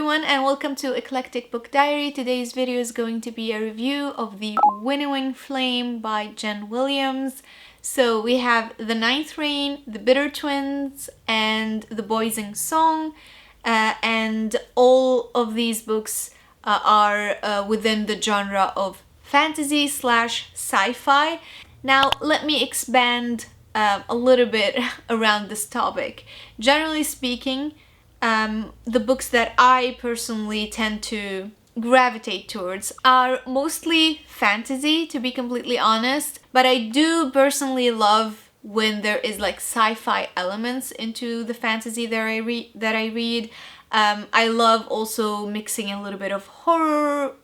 everyone and welcome to Eclectic Book Diary. Today's video is going to be a review of the Winnowing Flame by Jen Williams. So we have The Ninth Reign, The Bitter Twins, and The Boys in Song. And all of these books are within the genre of fantasy / sci-fi. Now let me expand a little bit around this topic. Generally speaking, the books that I personally tend to gravitate towards are mostly fantasy, to be completely honest, but I do personally love when there is like sci-fi elements into the fantasy that I read. I love also mixing a little bit of horror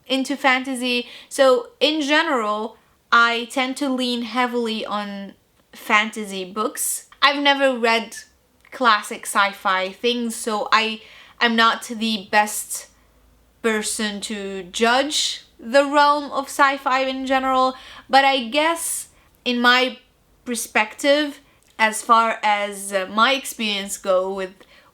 into fantasy. So in general, I tend to lean heavily on fantasy books. I've never read classic sci-fi things, so I'm not the best person to judge the realm of sci-fi in general, but I guess in my perspective, as far as my experience go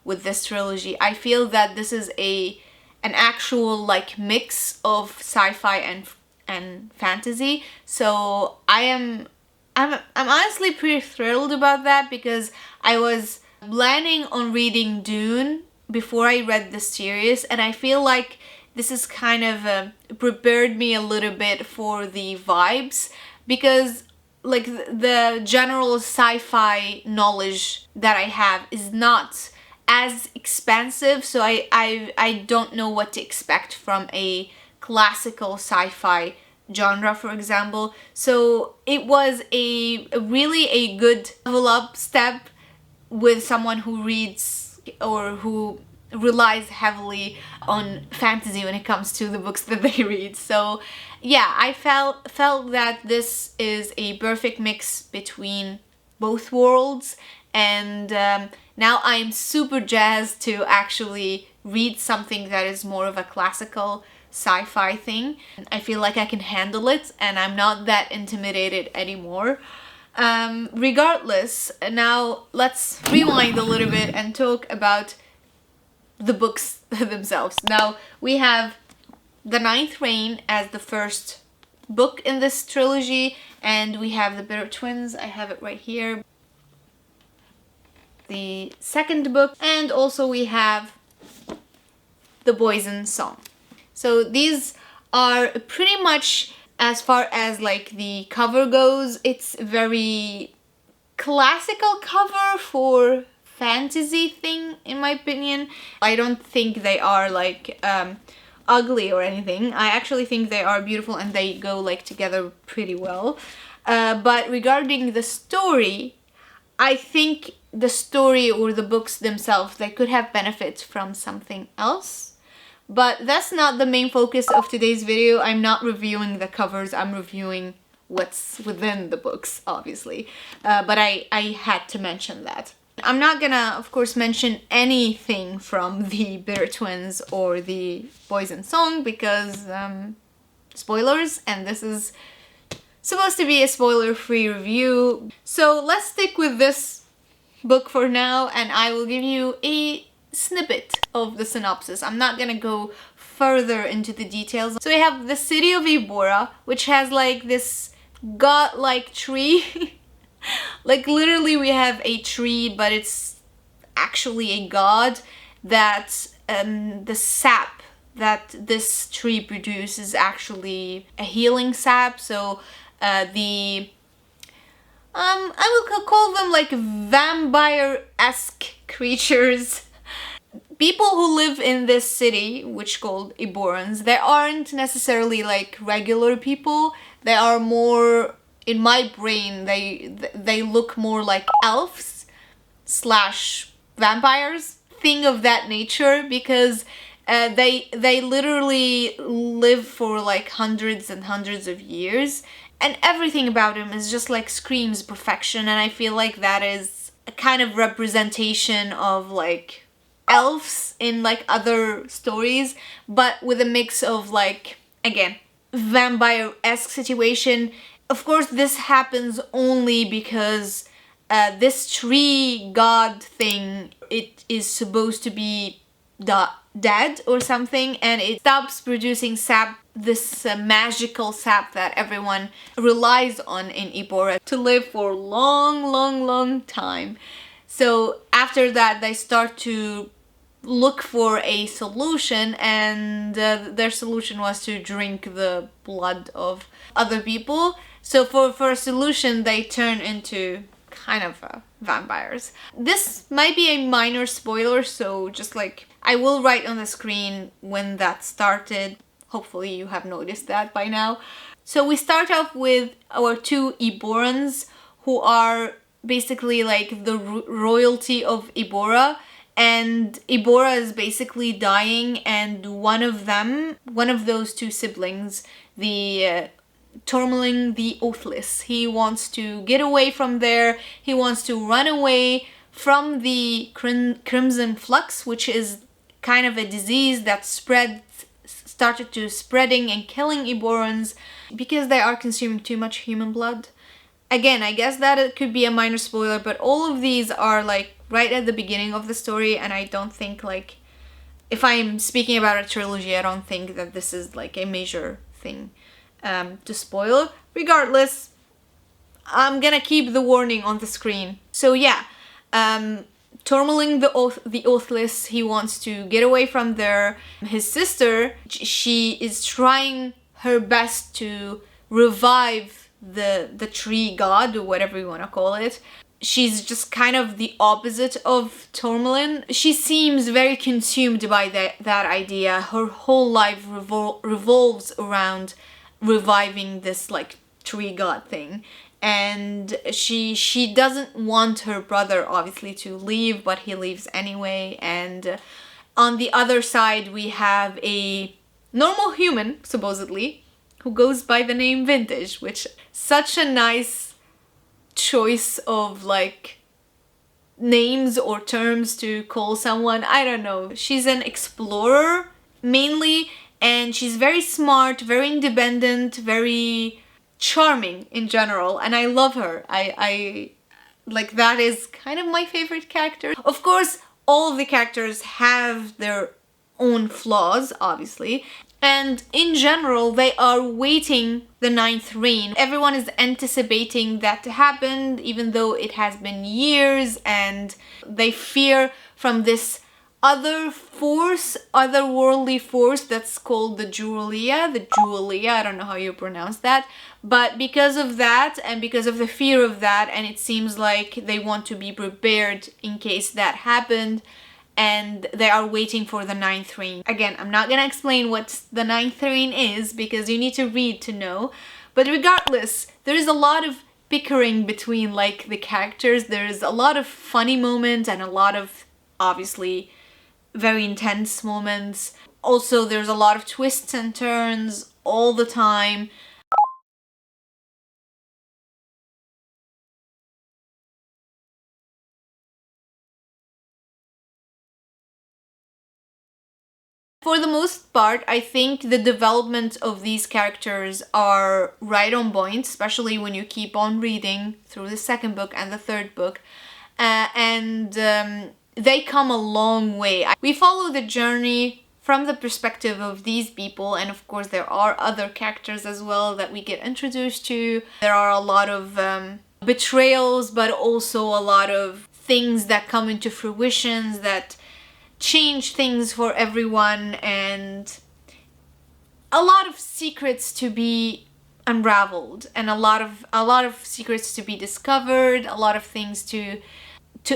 with this trilogy, I feel that this is an actual like mix of sci-fi and fantasy. So I'm honestly pretty thrilled about that, because I was planning on reading Dune before I read this series, and I feel like this is kind of prepared me a little bit for the vibes, because like the general sci-fi knowledge that I have is not as expansive, so I don't know what to expect from a classical sci-fi genre, for example. So it was a really a good level up step with someone who reads or who relies heavily on fantasy when it comes to the books that they read. So yeah, I felt that this is a perfect mix between both worlds, and now I'm super jazzed to actually read something that is more of a classical sci-fi thing. I feel like I can handle it and I'm not that intimidated anymore. Regardless, now let's rewind a little bit and talk about the books themselves. Now we have The Ninth Reign as the first book in this trilogy, and we have The Bitter Twins, I have it right here, the second book, and also we have The Boys in Song. So these are pretty much, as far as like the cover goes, it's very classical cover for fantasy thing, in my opinion. I don't think they are like ugly or anything. I actually think they are beautiful and they go like together pretty well. But regarding the story, I think the story or the books themselves, they could have benefits from something else. But that's not the main focus of today's video. I'm not reviewing the covers, I'm reviewing what's within the books, obviously. But I had to mention that. I'm not gonna, of course, mention anything from the Bitter Twins or the Boys in Song because spoilers, and this is supposed to be a spoiler-free review. So let's stick with this book for now, and I will give you a snippet of the synopsis. I'm not gonna go further into the details. So we have the city of Ebora, which has like this god-like tree. Like literally we have a tree, but it's actually a god that the sap that this tree produces is actually a healing sap. So I will call them like vampire-esque creatures. People who live in this city, which called Eborans, they aren't necessarily like regular people. They are more, in my brain, they look more like elves / vampires, thing of that nature, because they literally live for like hundreds and hundreds of years, and everything about them is just like screams perfection. And I feel like that is a kind of representation of like elves in like other stories, but with a mix of like, again, vampire-esque situation. Of course, this happens only because this tree god thing, it is supposed to be dead or something, and it stops producing sap, this magical sap that everyone relies on in Ebora to live for long time. So after that they start to look for a solution, and their solution was to drink the blood of other people. So for a solution they turn into kind of vampires. This might be a minor spoiler, so just like I will write on the screen when that started. Hopefully you have noticed that by now. So we start off with our two Eborans, who are basically like the royalty of Ebora, and Ebora is basically dying, and one of those two siblings, the Tormalin the Oathless, he wants to get away from there. He wants to run away from the crimson flux, which is kind of a disease that started to spreading and killing Eborans because they are consuming too much human blood. Again, I guess that it could be a minor spoiler, but all of these are like right at the beginning of the story, and I don't think, like, if I'm speaking about a trilogy, I don't think that this is like a major thing to spoil. Regardless, I'm gonna keep the warning on the screen. So yeah, Tormalin the Oathless, he wants to get away from there. His sister, she is trying her best to revive the tree god, or whatever you want to call it. She's just kind of the opposite of Tormalin. She seems very consumed by that idea. Her whole life revolves around reviving this like tree god thing. And she doesn't want her brother obviously to leave, but he leaves anyway. And on the other side we have a normal human, supposedly, who goes by the name Vintage, which such a nice choice of like names or terms to call someone. I don't know. She's an explorer mainly, and she's very smart, very independent, very charming in general, and I love her. I like, that is kind of my favorite character. Of course, all of the characters have their own flaws, obviously, and in general they are waiting the 9th reign. Everyone is anticipating that to happen, even though it has been years, and they fear from this otherworldly force that's called the Julia, I don't know how you pronounce that, but because of that and because of the fear of that, and it seems like they want to be prepared in case that happened, and they are waiting for the 9th reign. Again, I'm not gonna explain what the 9th reign is because you need to read to know, but regardless, there is a lot of bickering between like the characters. There is a lot of funny moments and a lot of obviously very intense moments. Also, there's a lot of twists and turns all the time. For the most part, I think the development of these characters are right on point, especially when you keep on reading through the 2nd book and the 3rd book. They come a long way. We follow the journey from the perspective of these people, and of course there are other characters as well that we get introduced to. There are a lot of betrayals, but also a lot of things that come into fruition that change things for everyone, and a lot of secrets to be unraveled, and a lot of secrets to be discovered, a lot of things to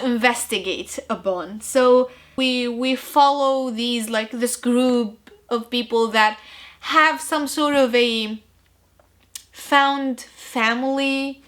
investigate upon. So we follow this group of people that have some sort of a found family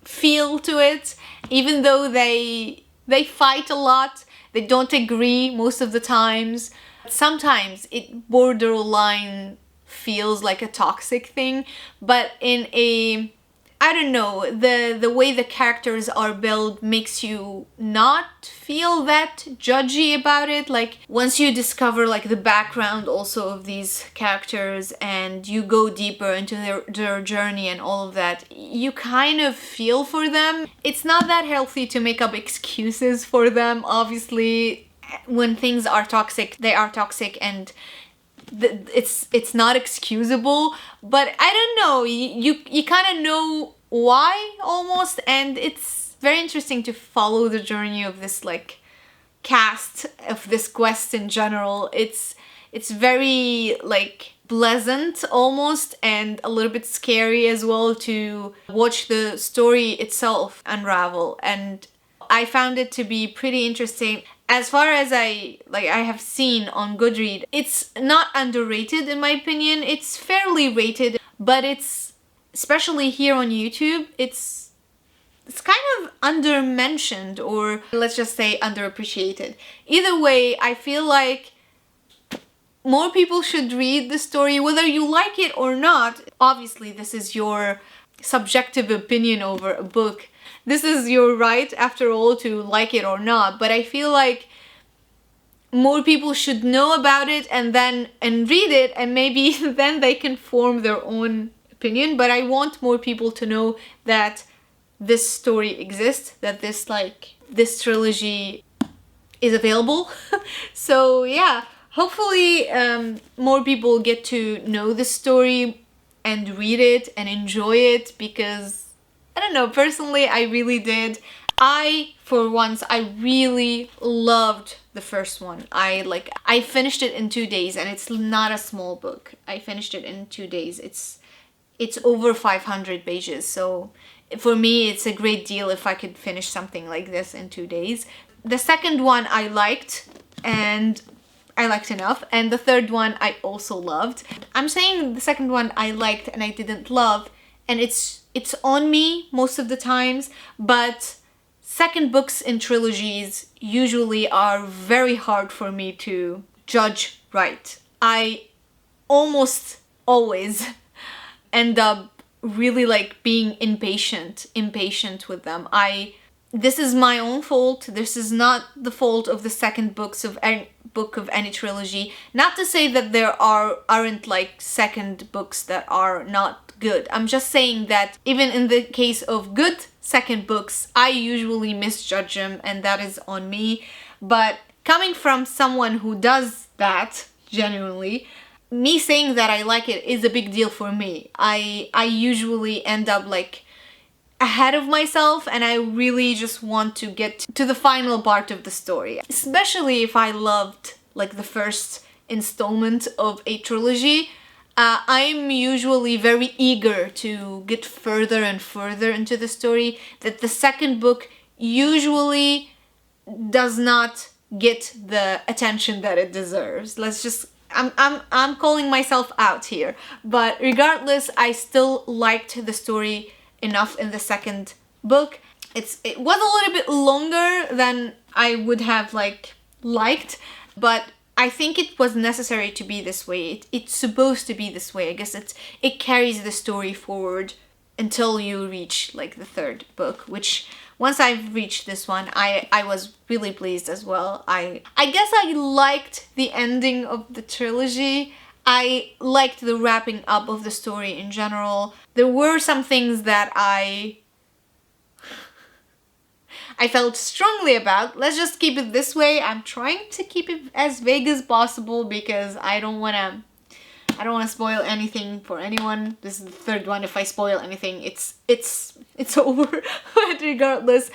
feel to it, even though they fight a lot. They don't agree most of the times. Sometimes it borderline feels like a toxic thing, but in a, I don't know, the way the characters are built makes you not feel that judgy about it. Like, once you discover like the background also of these characters and you go deeper into their journey and all of that, you kind of feel for them. It's not that healthy to make up excuses for them, obviously. when things are toxic, they are toxic, and it's not excusable. But I don't know, you kind of know why almost, and it's very interesting to follow the journey of this like cast, of this quest in general. It's very like pleasant almost, and a little bit scary as well to watch the story itself unravel, and I found it to be pretty interesting. As far as I have seen on Goodreads, it's not underrated in my opinion. It's fairly rated, but it's, especially here on YouTube, it's kind of undermentioned, or let's just say underappreciated. Either way, I feel like more people should read the story, whether you like it or not. Obviously, this is your subjective opinion over a book. This is your right, after all, to like it or not. But I feel like more people should know about it and read it, and maybe then they can form their own opinion. But I want more people to know that this story exists, that this trilogy is available. So yeah, hopefully more people get to know this story and read it and enjoy it, because I don't know, personally I really did. For once, I really loved the first one. I finished it in 2 days, and it's not a small book. I finished it in 2 days. It's over 500 pages, so for me it's a great deal if I could finish something like this in 2 days. The second one I liked, and I liked enough, and the third one I also loved. I'm saying the second one I liked and I didn't love, and it's on me most of the times, but second books in trilogies usually are very hard for me to judge right. I almost always end up really like being impatient with them. This is my own fault. This is not the fault of the second book of any trilogy. Not to say that there aren't like second books that are not good. I'm just saying that even in the case of good second books, I usually misjudge them, and that is on me. But coming from someone who does that genuinely, me saying that I like it is a big deal for me. I usually end up like ahead of myself, and I really just want to get to the final part of the story. Especially if I loved like the first installment of a trilogy. I'm usually very eager to get further and further into the story, that the second book usually does not get the attention that it deserves. I'm calling myself out here, but regardless, I still liked the story enough in the second book. It was a little bit longer than I would have liked, but I think it was necessary to be this way. It's supposed to be this way. I guess it carries the story forward until you reach like the third book, which once I've reached this one, I was really pleased as well. I guess I liked the ending of the trilogy. I liked the wrapping up of the story in general. There were some things that I felt strongly about. Let's just keep it this way. I'm trying to keep it as vague as possible because I don't want to spoil anything for anyone. This is the third one. If I spoil anything, it's over. But regardless,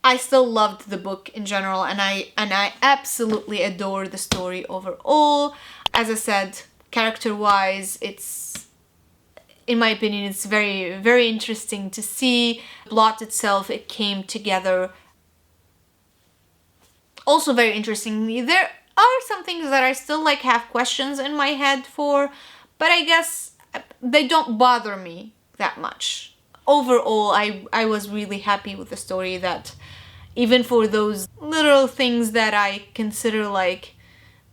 I still loved the book in general, and I absolutely adore the story overall. As I said, character-wise, in my opinion, it's very, very interesting to see. The plot itself, it came together. Also very interestingly, there are some things that I still have questions in my head for, but I guess they don't bother me that much. Overall, I was really happy with the story, that even for those little things that I consider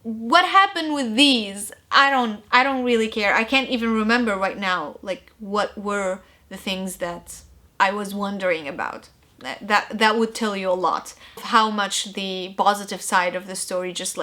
what happened with these, I don't really care. I can't even remember right now what were the things that I was wondering about. That would tell you a lot of how much the positive side of the story just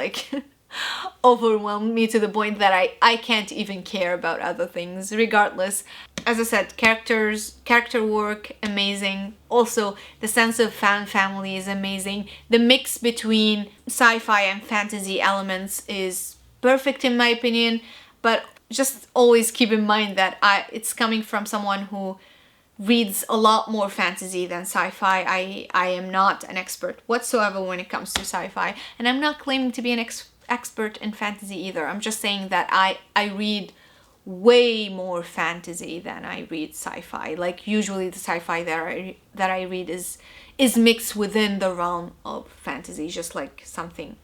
overwhelmed me to the point that I can't even care about other things regardless. As I said, character work, amazing. Also, the sense of fan family is amazing. The mix between sci-fi and fantasy elements is perfect in my opinion, but just always keep in mind that it's coming from someone who reads a lot more fantasy than sci-fi. I am not an expert whatsoever when it comes to sci-fi, and I'm not claiming to be an expert in fantasy either. I'm just saying that I read way more fantasy than I read sci-fi. Like usually the sci-fi that I read is mixed within the realm of fantasy, just like something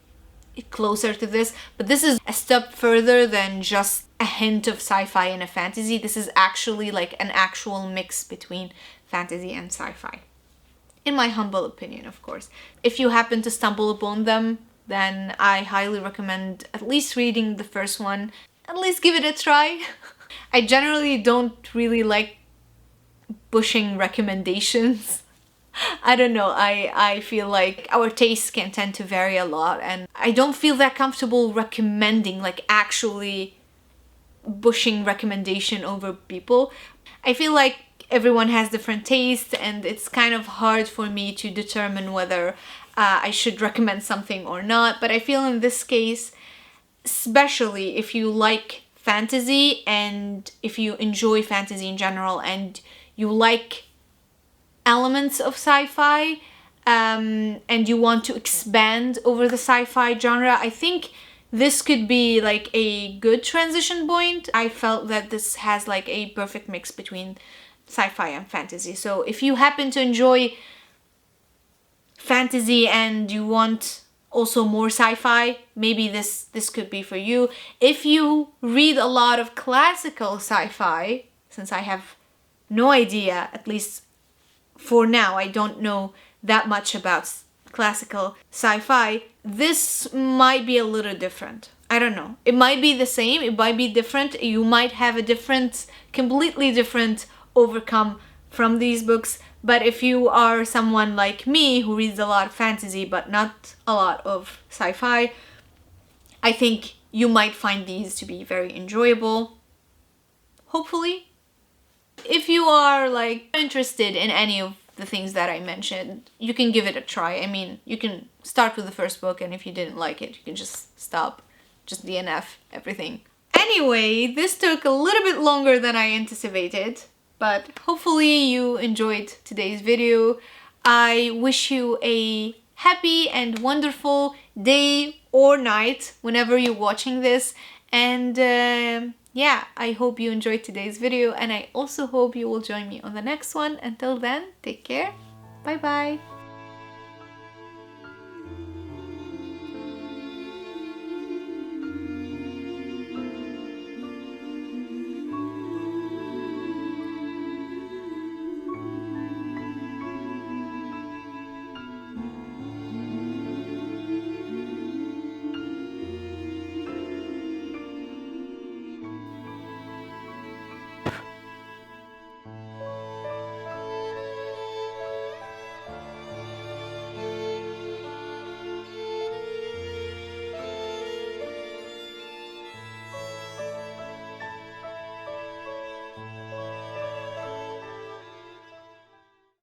closer to this, but this is a step further than just a hint of sci-fi and a fantasy. This is actually like an actual mix between fantasy and sci-fi, in my humble opinion, of course. If you happen to stumble upon them, then I highly recommend at least reading the first one. At least give it a try. I generally don't really like pushing recommendations. I don't know, I feel like our tastes can tend to vary a lot, and I don't feel that comfortable recommending, like actually pushing recommendation over people. I feel like everyone has different tastes, and it's kind of hard for me to determine whether I should recommend something or not. But I feel in this case, especially if you like fantasy and if you enjoy fantasy in general and you like elements of sci-fi, and you want to expand over the sci-fi genre, I think this could be like a good transition point. I felt that this has like a perfect mix between sci-fi and fantasy. So if you happen to enjoy fantasy and you want also more sci-fi, maybe this could be for you. If you read a lot of classical sci-fi, since I have no idea, at least for now, I don't know that much about classical sci-fi, this might be a little different. I don't know. It might be the same, it might be different. You might have a different, completely different overcome from these books. But if you are someone like me who reads a lot of fantasy but not a lot of sci-fi, I think you might find these to be very enjoyable. Hopefully. If you are like interested in any of the things that I mentioned, you can give it a try. I mean, you can start with the first book, and if you didn't like it, you can just stop, just DNF everything. Anyway, this took a little bit longer than I anticipated, but hopefully you enjoyed today's video. I wish you a happy and wonderful day or night whenever you're watching this, and yeah, I hope you enjoyed today's video, and I also hope you will join me on the next one. Until then, take care. Bye bye.